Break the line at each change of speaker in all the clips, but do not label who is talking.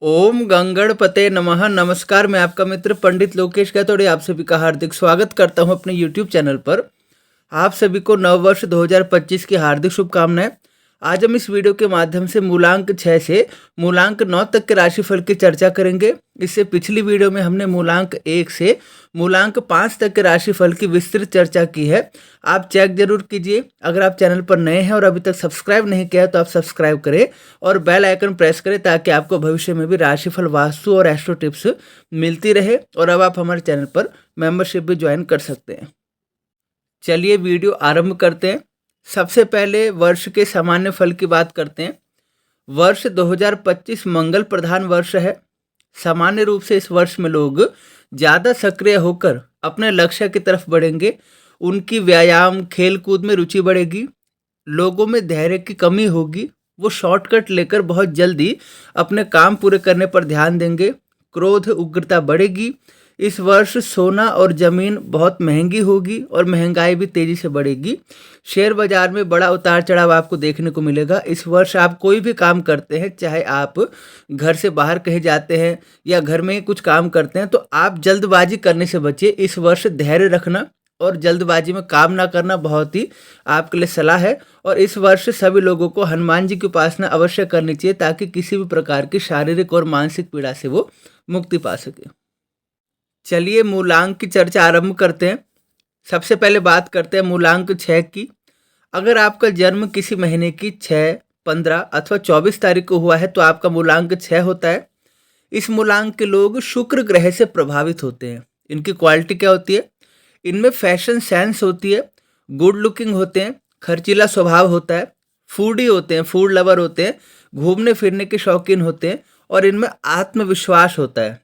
ओम गंगणपते नमः। नमस्कार, मैं आपका मित्र पंडित लोकेश गायतोड़े आप सभी का हार्दिक स्वागत करता हूं अपने यूट्यूब चैनल पर। आप सभी को नववर्ष 2025 की हार्दिक शुभकामनाएं। आज हम इस वीडियो के माध्यम से मूलांक 6 से मूलांक 9 तक के राशिफल की चर्चा करेंगे। इससे पिछली वीडियो में हमने मूलांक 1 से मूलांक 5 तक के राशिफल की विस्तृत चर्चा की है। आप चेक जरूर कीजिए। अगर आप चैनल पर नए हैं और अभी तक सब्सक्राइब नहीं किया है तो आप सब्सक्राइब करें और बेल आइकन प्रेस करें ताकि आपको भविष्य में भी राशिफल, वास्तु और एस्ट्रो टिप्स मिलती रहे। और अब आप हमारे चैनल पर मेंबरशिप भी ज्वाइन कर सकते हैं। चलिए वीडियो आरंभ करते हैं। सबसे पहले वर्ष के सामान्य फल की बात करते हैं। वर्ष 2025 मंगल प्रधान वर्ष है। सामान्य रूप से इस वर्ष में लोग ज़्यादा सक्रिय होकर अपने लक्ष्य की तरफ बढ़ेंगे। उनकी व्यायाम, खेल कूद में रुचि बढ़ेगी। लोगों में धैर्य की कमी होगी। वो शॉर्टकट लेकर बहुत जल्दी अपने काम पूरे करने पर ध्यान देंगे। क्रोध, उग्रता बढ़ेगी। इस वर्ष सोना और ज़मीन बहुत महंगी होगी और महंगाई भी तेज़ी से बढ़ेगी। शेयर बाजार में बड़ा उतार चढ़ाव आपको देखने को मिलेगा। इस वर्ष आप कोई भी काम करते हैं, चाहे आप घर से बाहर कहीं जाते हैं या घर में ही कुछ काम करते हैं, तो आप जल्दबाजी करने से बचिए। इस वर्ष धैर्य रखना और जल्दबाजी में काम ना करना बहुत ही आपके लिए सलाह है। और इस वर्ष सभी लोगों को हनुमान जी की उपासना अवश्य करनी चाहिए ताकि किसी भी प्रकार की शारीरिक और मानसिक पीड़ा से वो मुक्ति पा सके। चलिए मूलांक की चर्चा आरंभ करते हैं। सबसे पहले बात करते हैं मूलांक 6 की। अगर आपका जन्म किसी महीने की 6, 15 अथवा 24 तारीख को हुआ है तो आपका मूलांक 6 होता है। इस मूलांक के लोग शुक्र ग्रह से प्रभावित होते हैं। इनकी क्वालिटी क्या होती है? इनमें फैशन सेंस होती है, गुड लुकिंग होते हैं, खर्चीला स्वभाव होता है, फूडी होते हैं, फूड लवर होते हैं, घूमने फिरने के शौकीन होते हैं और इनमें आत्मविश्वास होता है।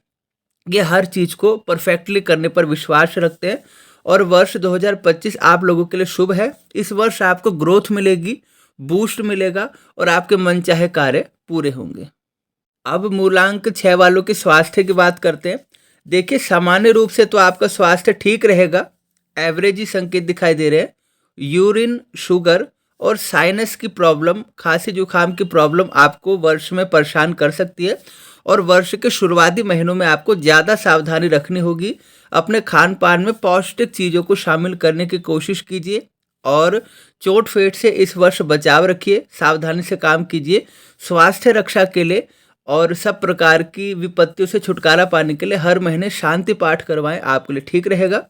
ये हर चीज़ को परफेक्टली करने पर विश्वास रखते हैं। और वर्ष 2025 आप लोगों के लिए शुभ है। इस वर्ष आपको ग्रोथ मिलेगी, बूस्ट मिलेगा और आपके मनचाहे कार्य पूरे होंगे। अब मूलांक 6 वालों के स्वास्थ्य की बात करते हैं। देखिए, सामान्य रूप से तो आपका स्वास्थ्य ठीक रहेगा। एवरेज ही संकेत दिखाई दे रहे हैं। यूरिन, शुगर और साइनस की प्रॉब्लम, खांसी जुकाम की प्रॉब्लम आपको वर्ष में परेशान कर सकती है। और वर्ष के शुरुआती महीनों में आपको ज़्यादा सावधानी रखनी होगी। अपने खान पान में पौष्टिक चीज़ों को शामिल करने की कोशिश कीजिए और चोट फेट से इस वर्ष बचाव रखिए। सावधानी से काम कीजिए। स्वास्थ्य रक्षा के लिए और सब प्रकार की विपत्तियों से छुटकारा पाने के लिए हर महीने शांति पाठ करवाएं, आपके लिए ठीक रहेगा।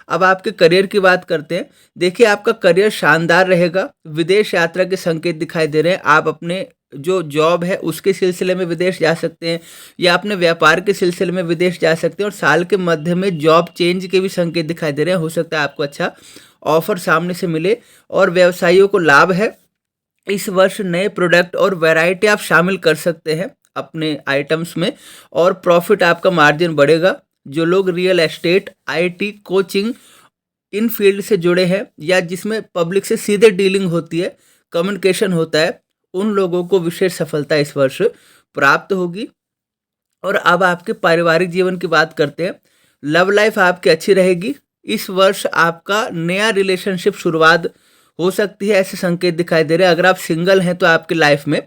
अब आपके करियर की बात करते हैं। देखिए, आपका करियर शानदार रहेगा। विदेश यात्रा के संकेत दिखाई दे रहे हैं। आप अपने जो जॉब है उसके सिलसिले में विदेश जा सकते हैं या अपने व्यापार के सिलसिले में विदेश जा सकते हैं। और साल के मध्य में जॉब चेंज के भी संकेत दिखाई दे रहे हैं। हो सकता है आपको अच्छा ऑफर सामने से मिले और व्यवसायियों को लाभ है। इस वर्ष नए प्रोडक्ट और वैरायटी आप शामिल कर सकते हैं अपने आइटम्स में और प्रॉफिट आपका मार्जिन बढ़ेगा। जो लोग real estate, IT, coaching in field से जुड़े हैं या जिसमें पब्लिक से सीधे डीलिंग होती है, कम्युनिकेशन होता है, उन लोगों को विशेष सफलता इस वर्ष प्राप्त होगी। और अब आपके पारिवारिक जीवन की बात करते हैं। लव लाइफ आपकी अच्छी रहेगी। इस वर्ष आपका नया रिलेशनशिप शुरुआत हो सकती है, ऐसे संकेत दिखाई दे रहे हैं। अगर आप सिंगल हैं तो आपकी लाइफ में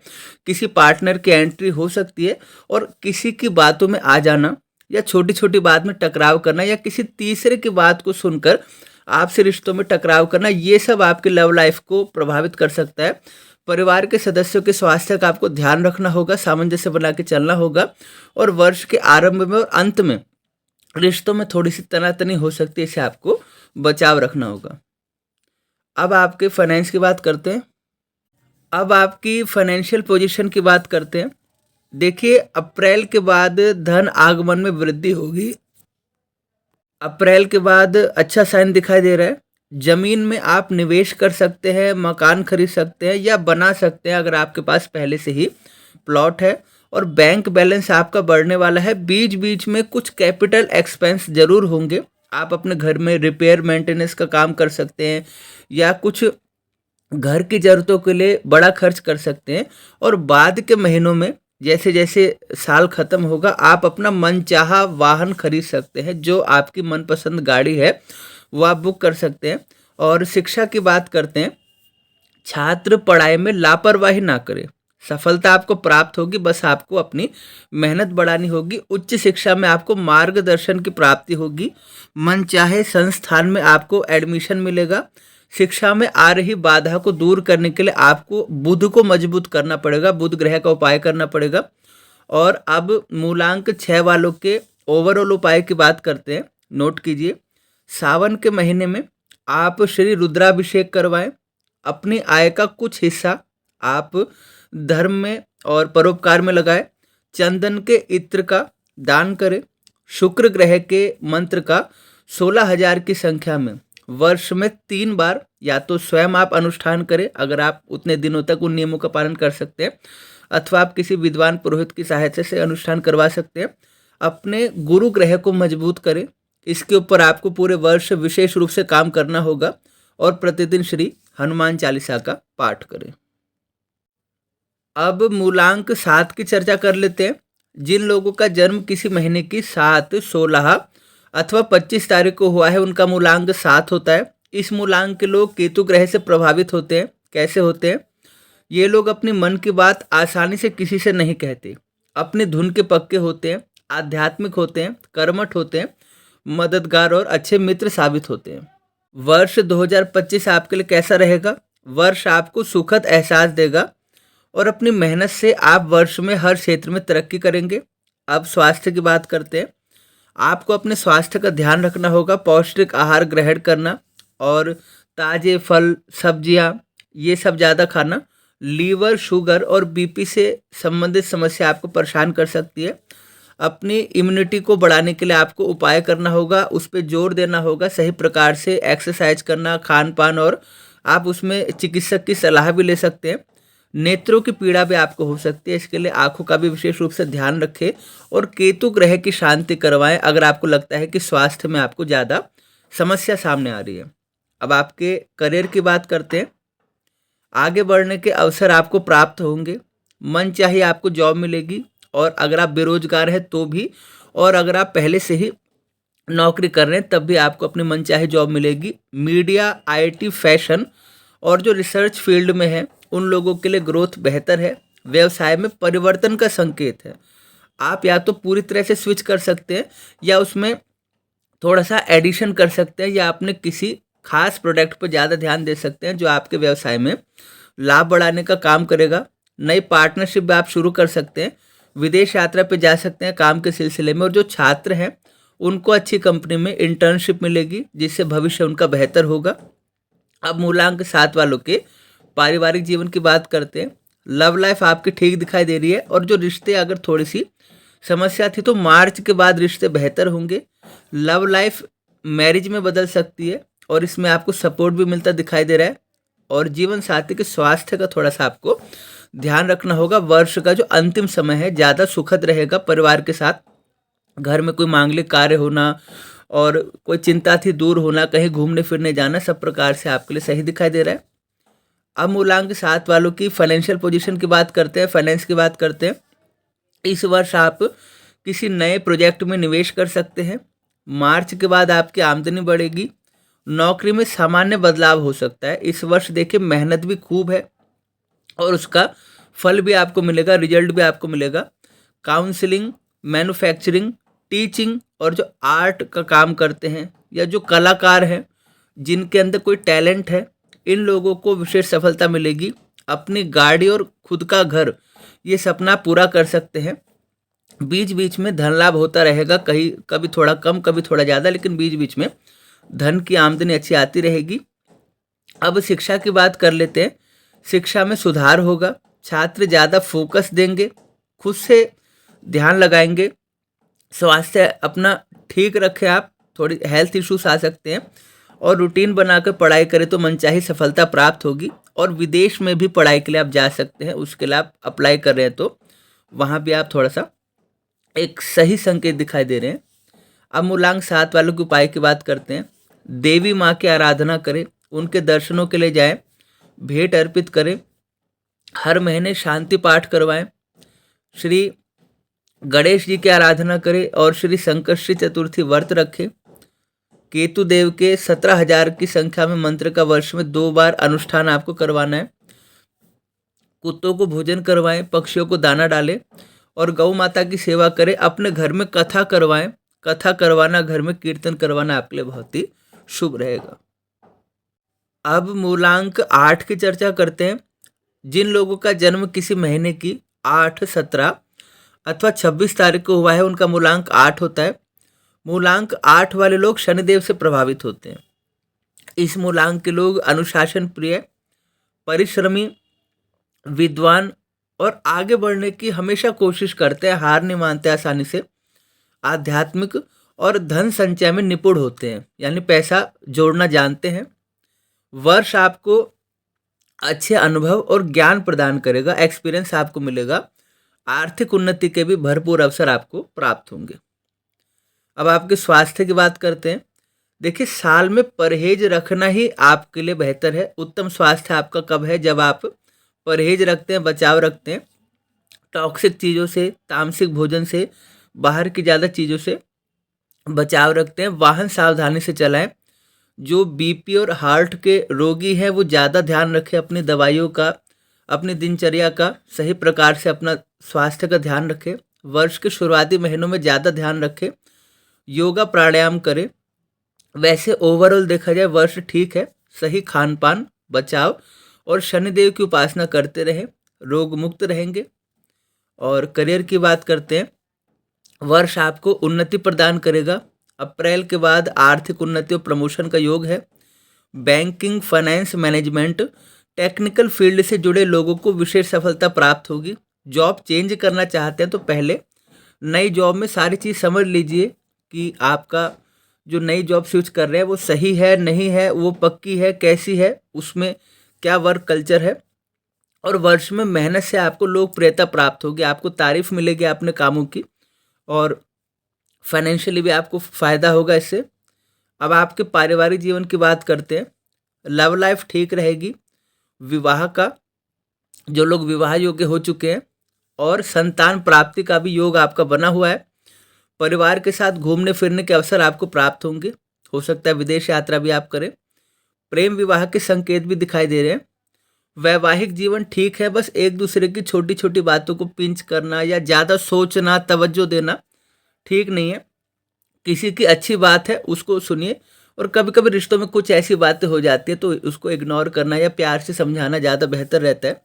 किसी पार्टनर की एंट्री हो सकती है और किसी की बातों में आ जाना या छोटी छोटी बात में टकराव करना या किसी तीसरे की बात को सुनकर आपसे रिश्तों में टकराव करना, ये सब आपकी लव लाइफ को प्रभावित कर सकता है। परिवार के सदस्यों के स्वास्थ्य का आपको ध्यान रखना होगा, सामंजस्य बना के चलना होगा। और वर्ष के आरंभ में और अंत में रिश्तों में थोड़ी सी तनातनी हो सकती है, इसे आपको बचाव रखना होगा। अब आपके फाइनेंस की बात करते हैं। अब आपकी फाइनेंशियल पोजीशन की बात करते हैं। देखिए, अप्रैल के बाद धन आगमन में वृद्धि होगी। अप्रैल के बाद अच्छा साइन दिखाई दे रहा है। जमीन में आप निवेश कर सकते हैं, मकान खरीद सकते हैं या बना सकते हैं अगर आपके पास पहले से ही प्लॉट है। और बैंक बैलेंस आपका बढ़ने वाला है। बीच बीच में कुछ कैपिटल एक्सपेंस जरूर होंगे। आप अपने घर में रिपेयर मेंटेनेंस का काम कर सकते हैं या कुछ घर की ज़रूरतों के लिए बड़ा खर्च कर सकते हैं। और बाद के महीनों में जैसे जैसे साल ख़त्म होगा आप अपना मनचाहा वाहन खरीद सकते हैं। जो आपकी मनपसंद गाड़ी है वो आप बुक कर सकते हैं। और शिक्षा की बात करते हैं। छात्र पढ़ाई में लापरवाही ना करें, सफलता आपको प्राप्त होगी, बस आपको अपनी मेहनत बढ़ानी होगी। उच्च शिक्षा में आपको मार्गदर्शन की प्राप्ति होगी। मनचाहे संस्थान में आपको एडमिशन मिलेगा। शिक्षा में आ रही बाधा को दूर करने के लिए आपको बुध को मजबूत करना पड़ेगा, बुध ग्रह का उपाय करना पड़ेगा। और अब मूलांक 6 वालों के ओवरऑल उपाय की बात करते हैं। नोट कीजिए, सावन के महीने में आप श्री रुद्राभिषेक करवाएं। अपनी आय का कुछ हिस्सा आप धर्म में और परोपकार में लगाएं। चंदन के इत्र का दान करें। शुक्र ग्रह के मंत्र का 16,000 की संख्या में वर्ष में 3 बार या तो स्वयं आप अनुष्ठान करें, अगर आप उतने दिनों तक उन नियमों का पालन कर सकते हैं, अथवा आप किसी विद्वान पुरोहित की सहायता से अनुष्ठान करवा सकते हैं। अपने गुरु ग्रह को मजबूत करें। इसके ऊपर आपको पूरे वर्ष विशेष रूप से काम करना होगा और प्रतिदिन श्री हनुमान चालीसा का पाठ करें। अब मूलांक 7 की चर्चा कर लेते हैं। जिन लोगों का जन्म किसी महीने की 7, 16 अथवा 25 तारीख को हुआ है, उनका मूलांक 7 होता है। इस मूलांक के लोग केतु ग्रह से प्रभावित होते हैं। कैसे होते हैं? ये लोग अपनी मन की बात आसानी से किसी से नहीं कहते, अपनी धुन के पक्के होते हैं, आध्यात्मिक होते हैं, कर्मठ होते हैं, मददगार और अच्छे मित्र साबित होते हैं। वर्ष 2025 आपके लिए कैसा रहेगा? वर्ष आपको सुखद एहसास देगा और अपनी मेहनत से आप वर्ष में हर क्षेत्र में तरक्की करेंगे। अब स्वास्थ्य की बात करते हैं। आपको अपने स्वास्थ्य का ध्यान रखना होगा, पौष्टिक आहार ग्रहण करना और ताजे फल सब्जियां ये सब ज़्यादा खाना। लीवर, शुगर और बीपी से संबंधित समस्या आपको परेशान कर सकती है। अपनी इम्यूनिटी को बढ़ाने के लिए आपको उपाय करना होगा, उस पर जोर देना होगा, सही प्रकार से एक्सरसाइज करना, खान पान, और आप उसमें चिकित्सक की सलाह भी ले सकते हैं। नेत्रों की पीड़ा भी आपको हो सकती है, इसके लिए आंखों का भी विशेष रूप से ध्यान रखें और केतु ग्रह की शांति करवाएं अगर आपको लगता है कि स्वास्थ्य में आपको ज़्यादा समस्या सामने आ रही है। अब आपके करियर की बात करते हैं। आगे बढ़ने के अवसर आपको प्राप्त होंगे। मन चाहिए आपको जॉब मिलेगी, और अगर आप बेरोजगार हैं तो भी, और अगर आप पहले से ही नौकरी कर रहे हैं तब भी आपको अपनी मनचाही जॉब मिलेगी। मीडिया, आईटी, फैशन और जो रिसर्च फील्ड में है उन लोगों के लिए ग्रोथ बेहतर है। व्यवसाय में परिवर्तन का संकेत है। आप या तो पूरी तरह से स्विच कर सकते हैं या उसमें थोड़ा सा एडिशन कर सकते हैं, या अपने किसी खास प्रोडक्ट पर ज़्यादा ध्यान दे सकते हैं जो आपके व्यवसाय में लाभ बढ़ाने का काम करेगा। नई पार्टनरशिप आप शुरू कर सकते हैं। विदेश यात्रा पे जा सकते हैं काम के सिलसिले में। और जो छात्र हैं उनको अच्छी कंपनी में इंटर्नशिप मिलेगी जिससे भविष्य उनका बेहतर होगा। अब मूलांक 7 वालों के पारिवारिक जीवन की बात करते हैं। लव लाइफ आपकी ठीक दिखाई दे रही है, और जो रिश्ते अगर थोड़ी सी समस्या थी तो मार्च के बाद रिश्ते बेहतर होंगे। लव लाइफ मैरिज में बदल सकती है और इसमें आपको सपोर्ट भी मिलता दिखाई दे रहा है। और जीवन साथी के स्वास्थ्य का थोड़ा सा आपको ध्यान रखना होगा। वर्ष का जो अंतिम समय है ज़्यादा सुखद रहेगा। परिवार के साथ घर में कोई मांगलिक कार्य होना और कोई चिंता थी दूर होना, कहीं घूमने फिरने जाना, सब प्रकार से आपके लिए सही दिखाई दे रहा है। अब मूलांक 7 वालों की फाइनेंशियल पोजीशन की बात करते हैं, फाइनेंस की बात करते हैं। इस वर्ष आप किसी नए प्रोजेक्ट में निवेश कर सकते हैं। मार्च के बाद आपकी आमदनी बढ़ेगी। नौकरी में सामान्य बदलाव हो सकता है। इस वर्ष देखिए मेहनत भी खूब है और उसका फल भी आपको मिलेगा, रिजल्ट भी आपको मिलेगा। काउंसलिंग, मैन्युफैक्चरिंग, टीचिंग और जो आर्ट का काम करते हैं या जो कलाकार हैं जिनके अंदर कोई टैलेंट है, इन लोगों को विशेष सफलता मिलेगी। अपनी गाड़ी और खुद का घर ये सपना पूरा कर सकते हैं। बीच बीच में धन लाभ होता रहेगा, कहीं कभी थोड़ा कम कभी थोड़ा ज़्यादा, लेकिन बीच बीच में धन की आमदनी अच्छी आती रहेगी। अब शिक्षा की बात कर लेते हैं। शिक्षा में सुधार होगा। छात्र ज़्यादा फोकस देंगे, खुद से ध्यान लगाएंगे। स्वास्थ्य अपना ठीक रखें आप, थोड़ी हेल्थ इश्यूज आ सकते हैं, और रूटीन बनाकर पढ़ाई करें तो मनचाही सफलता प्राप्त होगी। और विदेश में भी पढ़ाई के लिए आप जा सकते हैं, उसके लिए आप अप्लाई कर रहे हैं तो वहाँ भी आप थोड़ा सा एक सही संकेत दिखाई दे रहे हैं। अब मूलांक 7 वालों के उपाय की बात करते हैं। देवी माँ की आराधना करें, उनके दर्शनों के लिए जाएं, भेंट अर्पित करें, हर महीने शांति पाठ करवाएं, श्री गणेश जी की आराधना करें और श्री संकष्टी चतुर्थी व्रत रखें। केतु देव के 17,000 की संख्या में मंत्र का वर्ष में 2 बार अनुष्ठान आपको करवाना है। कुत्तों को भोजन करवाएं, पक्षियों को दाना डालें और गौ माता की सेवा करें। अपने घर में कथा करवाएं। कथा करवाना, घर में कीर्तन करवाना आपके लिए बहुत ही शुभ रहेगा। अब मूलांक 8 की चर्चा करते हैं। जिन लोगों का जन्म किसी महीने की 8, 17 अथवा 26 तारीख को हुआ है, उनका मूलांक 8 होता है। मूलांक 8 वाले लोग शनिदेव से प्रभावित होते हैं। इस मूलांक के लोग अनुशासन प्रिय, परिश्रमी, विद्वान और आगे बढ़ने की हमेशा कोशिश करते हैं, हार नहीं मानते आसानी से, आध्यात्मिक और धन संचय में निपुण होते हैं, यानी पैसा जोड़ना जानते हैं। वर्ष आपको अच्छे अनुभव और ज्ञान प्रदान करेगा, एक्सपीरियंस आपको मिलेगा। आर्थिक उन्नति के भी भरपूर अवसर आपको प्राप्त होंगे। अब आपके स्वास्थ्य की बात करते हैं। देखिए, साल में परहेज रखना ही आपके लिए बेहतर है। उत्तम स्वास्थ्य आपका कब है? जब आप परहेज रखते हैं, बचाव रखते हैं टॉक्सिक चीज़ों से, तामसिक भोजन से, बाहर की ज़्यादा चीज़ों से बचाव रखते हैं। वाहन सावधानी से चलाएं। जो बीपी और हार्ट के रोगी हैं वो ज़्यादा ध्यान रखें अपनी दवाइयों का, अपनी दिनचर्या का, सही प्रकार से अपना स्वास्थ्य का ध्यान रखें। वर्ष के शुरुआती महीनों में ज़्यादा ध्यान रखें। योगा प्राणायाम करें। वैसे ओवरऑल देखा जाए वर्ष ठीक है। सही खान पान, बचाव और शनिदेव की उपासना करते रहें, रोग मुक्त रहेंगे। और करियर की बात करते हैं। वर्ष आपको उन्नति प्रदान करेगा। अप्रैल के बाद आर्थिक उन्नति और प्रमोशन का योग है। Banking, finance, management, technical field से जुड़े लोगों को विशेष सफलता प्राप्त होगी। जॉब चेंज करना चाहते हैं तो पहले नई जॉब में सारी चीज़ समझ लीजिए कि आपका जो नई जॉब स्विच कर रहे हैं वो सही है, नहीं है, वो पक्की है, कैसी है, उसमें क्या वर्क कल्चर है। और वर्ष में मेहनत से आपको लोकप्रियता प्राप्त होगी, आपको तारीफ मिलेगी अपने कामों की, और फाइनेंशियली भी आपको फ़ायदा होगा इससे। अब आपके पारिवारिक जीवन की बात करते हैं। लव लाइफ ठीक रहेगी। विवाह का, जो लोग विवाह योग्य हो चुके हैं, और संतान प्राप्ति का भी योग आपका बना हुआ है। परिवार के साथ घूमने फिरने के अवसर आपको प्राप्त होंगे। हो सकता है विदेश यात्रा भी आप करें। प्रेम विवाह के संकेत भी दिखाई दे रहे हैं। वैवाहिक जीवन ठीक है, बस एक दूसरे की छोटी छोटी बातों को पिंच करना या ज़्यादा सोचना, तवज्जो देना ठीक नहीं है। किसी की अच्छी बात है उसको सुनिए, और कभी कभी रिश्तों में कुछ ऐसी बातें हो जाती है तो उसको इग्नोर करना या प्यार से समझाना ज़्यादा बेहतर रहता है।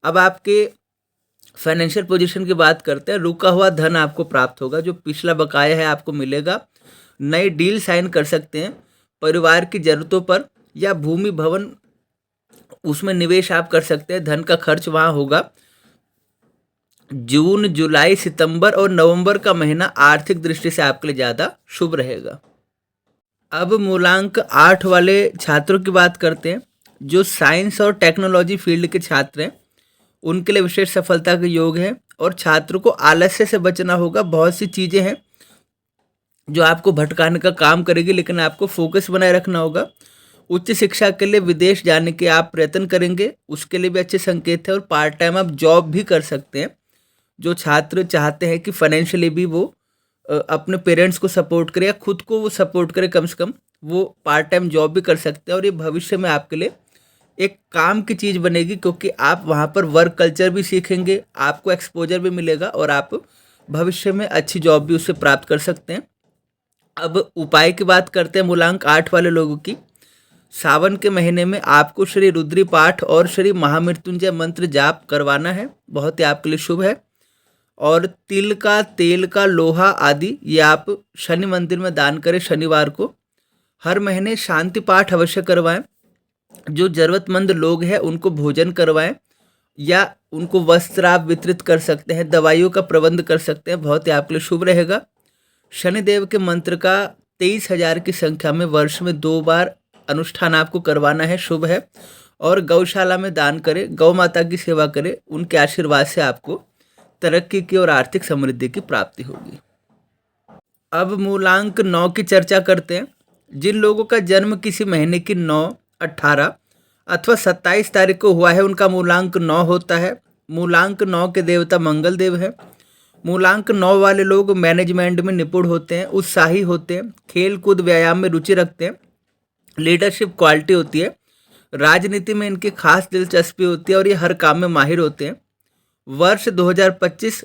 अब आपके फाइनेंशियल पोजीशन की बात करते हैं। रुका हुआ धन आपको प्राप्त होगा, जो पिछला बकाया है आपको मिलेगा। नई डील साइन कर सकते हैं। परिवार की ज़रूरतों पर या भूमि भवन, उसमें निवेश आप कर सकते हैं। धन का खर्च वहाँ होगा। जून, जुलाई, सितंबर और नवंबर का महीना आर्थिक दृष्टि से आपके लिए ज़्यादा शुभ रहेगा। अब मूलांक 8 वाले छात्रों की बात करते हैं। जो साइंस और टेक्नोलॉजी फील्ड के छात्र हैं उनके लिए विशेष सफलता का योग है, और छात्रों को आलस्य से बचना होगा। बहुत सी चीज़ें हैं जो आपको भटकाने का काम करेगी, लेकिन आपको फोकस बनाए रखना होगा। उच्च शिक्षा के लिए विदेश जाने के आप प्रयत्न करेंगे, उसके लिए भी अच्छे संकेत है। और पार्ट टाइम आप जॉब भी कर सकते हैं। जो छात्र चाहते हैं कि फाइनेंशियली भी वो अपने पेरेंट्स को सपोर्ट करे या खुद को वो सपोर्ट करे, कम से कम वो पार्ट टाइम जॉब भी कर सकते हैं। और ये भविष्य में आपके लिए एक काम की चीज़ बनेगी, क्योंकि आप वहाँ पर वर्क कल्चर भी सीखेंगे, आपको एक्सपोजर भी मिलेगा, और आप भविष्य में अच्छी जॉब भी उससे प्राप्त कर सकते हैं। अब उपाय की बात करते हैं मूलांक 8 वाले लोगों की। सावन के महीने में आपको श्री रुद्री पाठ और श्री महामृत्युंजय मंत्र जाप करवाना है, बहुत ही आपके लिए शुभ है। और तिल का, तेल का, लोहा आदि ये आप शनि मंदिर में दान करें शनिवार को। हर महीने शांति पाठ अवश्य करवाएं। जो ज़रूरतमंद लोग हैं उनको भोजन करवाएं, या उनको वस्त्र आप वितरित कर सकते हैं, दवाइयों का प्रबंध कर सकते हैं, बहुत ही आपके लिए शुभ रहेगा। शनिदेव के मंत्र का 23,000 की संख्या में वर्ष में 2 बार अनुष्ठान आपको करवाना है, शुभ है। और गौशाला में दान करें, गौ माता की सेवा करें, उनके आशीर्वाद से आपको तरक्की की और आर्थिक समृद्धि की प्राप्ति होगी। अब मूलांक 9 की चर्चा करते हैं। जिन लोगों का जन्म किसी महीने की 9, 18 अथवा 27 तारीख को हुआ है उनका मूलांक 9 होता है। मूलांक 9 के देवता मंगल देव है। मूलांक 9 वाले लोग मैनेजमेंट में निपुण होते हैं, उत्साही होते हैं, खेल कूद व्यायाम में रुचि रखते हैं, लीडरशिप क्वालिटी होती है, राजनीति में इनकी खास दिलचस्पी होती है और ये हर काम में माहिर होते हैं। वर्ष 2025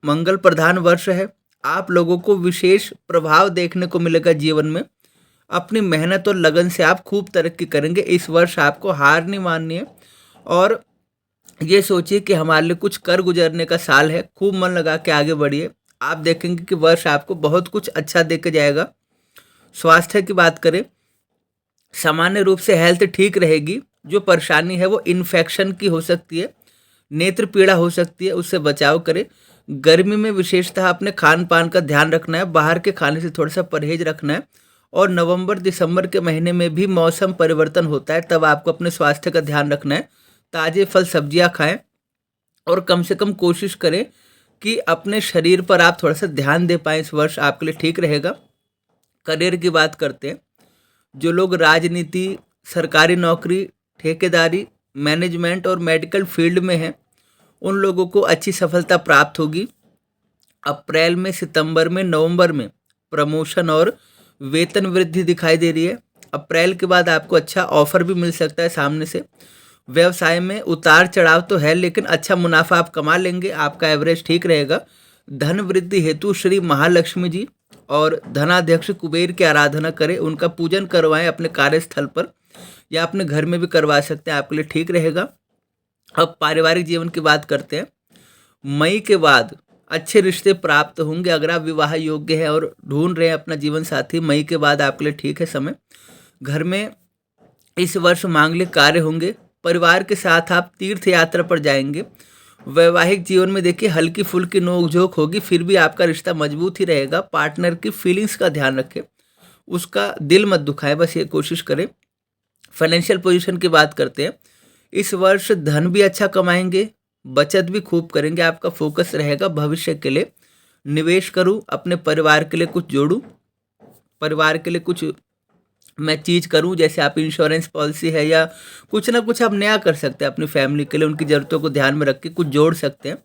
मंगल प्रधान वर्ष है। आप लोगों को विशेष प्रभाव देखने को मिलेगा जीवन में। अपनी मेहनत और लगन से आप खूब तरक्की करेंगे। इस वर्ष आपको हार नहीं माननी है और ये सोचिए कि हमारे लिए कुछ कर गुजरने का साल है। खूब मन लगा के आगे बढ़िए। आप देखेंगे कि वर्ष आपको बहुत कुछ अच्छा दे के जाएगा। स्वास्थ्य की बात करें, सामान्य रूप से हेल्थ ठीक रहेगी। जो परेशानी है वो इन्फेक्शन की हो सकती है, नेत्र पीड़ा हो सकती है, उससे बचाव करें। गर्मी में विशेषतः अपने खान पान का ध्यान रखना है, बाहर के खाने से थोड़ा सा परहेज रखना है। और नवंबर दिसंबर के महीने में भी मौसम परिवर्तन होता है, तब आपको अपने स्वास्थ्य का ध्यान रखना है। ताज़े फल सब्जियां खाएं और कम से कम कोशिश करें कि अपने शरीर पर आप थोड़ा सा ध्यान दे पाएँ। इस वर्ष आपके लिए ठीक रहेगा। करियर की बात करते हैं, जो लोग राजनीति, सरकारी नौकरी, ठेकेदारी, मैनेजमेंट और मेडिकल फील्ड में हैं, उन लोगों को अच्छी सफलता प्राप्त होगी। अप्रैल में, सितंबर में, नवंबर में प्रमोशन और वेतन वृद्धि दिखाई दे रही है। अप्रैल के बाद आपको अच्छा ऑफर भी मिल सकता है सामने से। व्यवसाय में उतार चढ़ाव तो है, लेकिन अच्छा मुनाफा आप कमा लेंगे। आपका एवरेज ठीक रहेगा। धन वृद्धि हेतु श्री महालक्ष्मी जी और धनाध्यक्ष कुबेर की आराधना करें। उनका पूजन करवाएं अपने कार्यस्थल पर या अपने घर में भी करवा सकते हैं, आपके लिए ठीक रहेगा। अब पारिवारिक जीवन की बात करते हैं। मई के बाद अच्छे रिश्ते प्राप्त होंगे। अगर आप विवाह योग्य हैं और ढूंढ रहे हैं अपना जीवन साथी, मई के बाद आपके लिए ठीक है समय। घर में इस वर्ष मांगलिक कार्य होंगे। परिवार के साथ आप तीर्थ यात्रा पर जाएंगे। वैवाहिक जीवन में देखिए हल्की फुल्की नोकझोंक होगी, फिर भी आपका रिश्ता मजबूत ही रहेगा। पार्टनर की फीलिंग्स का ध्यान रखें, उसका दिल मत दुखाएं, बस ये कोशिश करें। फाइनेंशियल पोजीशन की बात करते हैं। इस वर्ष धन भी अच्छा कमाएंगे, बचत भी खूब करेंगे। आपका फोकस रहेगा भविष्य के लिए निवेश करूं, अपने परिवार के लिए कुछ जोड़ूं, परिवार के लिए कुछ मैं चीज़ करूं। जैसे आप इंश्योरेंस पॉलिसी है या कुछ ना कुछ आप नया कर सकते हैं अपनी फैमिली के लिए। उनकी ज़रूरतों को ध्यान में रख के कुछ जोड़ सकते हैं।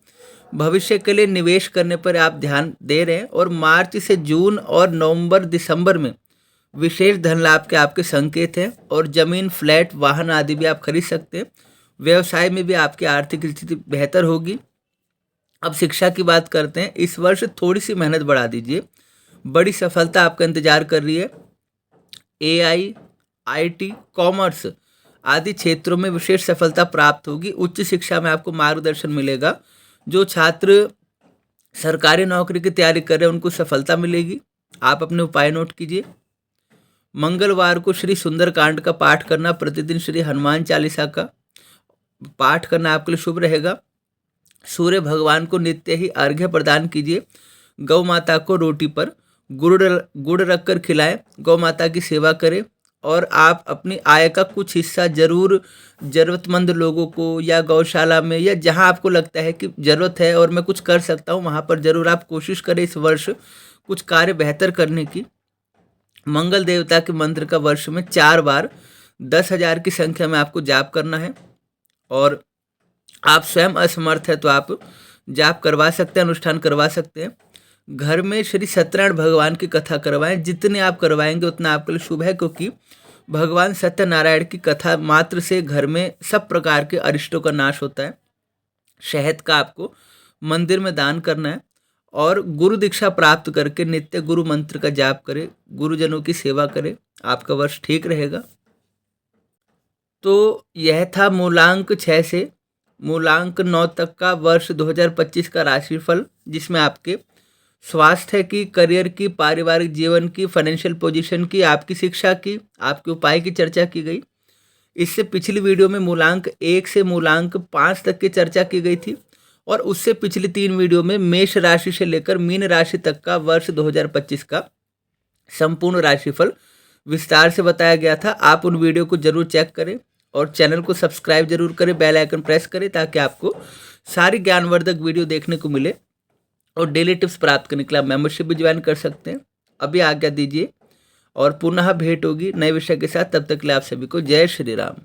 भविष्य के लिए निवेश करने पर आप ध्यान दे रहे हैं। और मार्च से जून और नवंबर दिसंबर में विशेष धन लाभ के आपके संकेत हैं। और ज़मीन, फ्लैट, वाहन आदि भी आप खरीद सकते हैं। व्यवसाय में भी आपकी आर्थिक स्थिति बेहतर होगी। अब शिक्षा की बात करते हैं। इस वर्ष थोड़ी सी मेहनत बढ़ा दीजिए, बड़ी सफलता आपका इंतजार कर रही है। AI, IT, कॉमर्स आदि क्षेत्रों में विशेष सफलता प्राप्त होगी। उच्च शिक्षा में आपको मार्गदर्शन मिलेगा। जो छात्र सरकारी नौकरी की तैयारी कर रहे हैं उनको सफलता मिलेगी। आप अपने उपाय नोट कीजिए। मंगलवार को श्री सुंदरकांड का पाठ करना, प्रतिदिन श्री हनुमान चालीसा का पाठ करना आपके लिए शुभ रहेगा। सूर्य भगवान को नित्य ही अर्घ्य प्रदान कीजिए। गौ माता को रोटी पर गुड़ रखकर खिलाएं। गौ माता की सेवा करें। और आप अपनी आय का कुछ हिस्सा जरूर ज़रूरतमंद लोगों को या गौशाला में या जहां आपको लगता है कि ज़रूरत है और मैं कुछ कर सकता हूं, वहां पर ज़रूर आप कोशिश करें इस वर्ष कुछ कार्य बेहतर करने की। मंगल देवता के मंत्र का वर्ष में 4 बार 10,000 की संख्या में आपको जाप करना है। और आप स्वयं असमर्थ है तो आप जाप करवा सकते हैं, अनुष्ठान करवा सकते हैं। घर में श्री सत्यनारायण भगवान की कथा करवाएं। जितने आप करवाएंगे उतना आपके लिए शुभ है, क्योंकि भगवान सत्यनारायण की कथा मात्र से घर में सब प्रकार के अरिष्टों का नाश होता है। शहद का आपको मंदिर में दान करना है। और गुरु दीक्षा प्राप्त करके नित्य गुरु मंत्र का जाप करें, गुरुजनों की सेवा करें, आपका वर्ष ठीक रहेगा। तो यह था मूलांक 6 से मूलांक 9 तक का वर्ष 2025 का राशिफल, जिसमें आपके स्वास्थ्य की, करियर की, पारिवारिक जीवन की, फाइनेंशियल पोजीशन की, आपकी शिक्षा की, आपके उपाय की चर्चा की गई। इससे पिछली वीडियो में मूलांक 1 से मूलांक 5 तक की चर्चा की गई थी। और उससे पिछली 3 वीडियो में मेष राशि से लेकर मीन राशि तक का वर्ष 2025 का संपूर्ण राशिफल विस्तार से बताया गया था। आप उन वीडियो को जरूर चेक करें और चैनल को सब्सक्राइब जरूर करें, बेल आइकन प्रेस करें, ताकि आपको सारी ज्ञानवर्धक वीडियो देखने को मिले। और डेली टिप्स प्राप्त करने के लिए आप मेंबरशिप भी ज्वाइन कर सकते हैं। अभी आज्ञा दीजिए और पुनः भेंट होगी नए विषय के साथ। तब तक के लिए आप सभी को जय श्री राम।